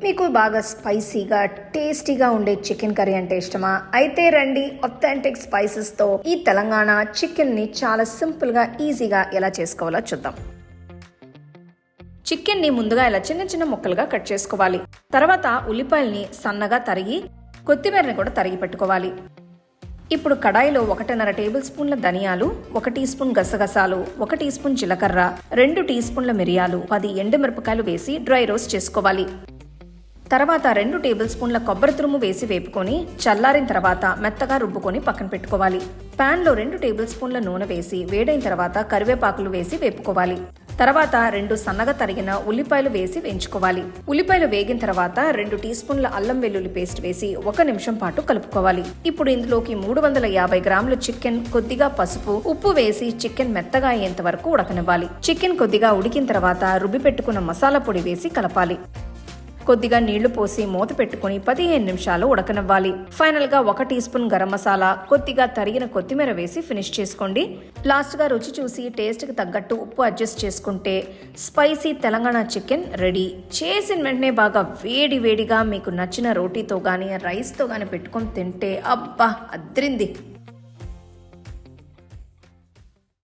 మీకు బాగా స్పైసీగా టేస్టీగా ఉండే చికెన్ కర్రీ అంటే ఇష్టమా? అయితే రండి, ఆథెంటిక్ స్పైసెస్తో ఈ తెలంగాణ చికెన్ని చాలా సింపుల్గా ఈజీగా ఎలా చేసుకోవాలో చూద్దాం. చికెన్ని ముందుగా ఇలా చిన్న చిన్న ముక్కలుగా కట్ చేసుకోవాలి. తర్వాత ఉల్లిపాయల్ని సన్నగా తరిగి కొత్తిమీరని కూడా తరిగి పెట్టుకోవాలి. ఇప్పుడు కడాయిలో 1.5 టేబుల్ స్పూన్ల ధనియాలు, 1 టీ స్పూన్ గసగసాలు, 1 టీ స్పూన్ జీలకర్ర, 2 టీ స్పూన్ల మిరియాలు, 10 ఎండుమిరపకాయలు వేసి డ్రై రోస్ట్ చేసుకోవాలి. తర్వాత 2 టేబుల్ స్పూన్ల కొబ్బరి తురుము వేసి వేపుకొని చల్లారిన తర్వాత మెత్తగా రుబ్బుకొని పక్కన పెట్టుకోవాలి. పాన్ లో 2 టేబుల్ స్పూన్ల నూనె వేసి వేడైన తర్వాత కరివేపాకులు వేసి వేపుకోవాలి. తర్వాత 2 సన్నగా తరిగిన ఉల్లిపాయలు వేసి వేయించుకోవాలి. ఉల్లిపాయలు వేగిన తర్వాత 2 టీ స్పూన్ల అల్లం వెల్లుల్లి పేస్ట్ వేసి 1 నిమిషం పాటు కలుపుకోవాలి. ఇప్పుడు ఇందులోకి 350 గ్రాముల చికెన్, కొద్దిగా పసుపు, ఉప్పు వేసి చికెన్ మెత్తగా అయ్యేంత వరకు ఉడకనివ్వాలి. చికెన్ కొద్దిగా ఉడికిన తర్వాత రుబ్బి పెట్టుకున్న మసాలా పొడి వేసి కలపాలి. కొద్దిగా నీళ్లు పోసి మూత పెట్టుకుని 15 నిమిషాలు ఉడకనివ్వాలి. ఫైనల్ గా 1 టీ స్పూన్ గరం మసాలా, కొద్దిగా తరిగిన కొత్తిమీర వేసి ఫినిష్ చేసుకోండి. లాస్ట్ గా రుచి చూసి టేస్ట్ కి తగ్గట్టు ఉప్పు అడ్జస్ట్ చేసుకుంటే స్పైసీ తెలంగాణ చికెన్ రెడీ. చేసిన వెంటనే బాగా వేడిగా మీకు నచ్చిన రోటీతో గానీ రైస్ తో గానీ పెట్టుకొని తింటే అబ్బా అద్రింది.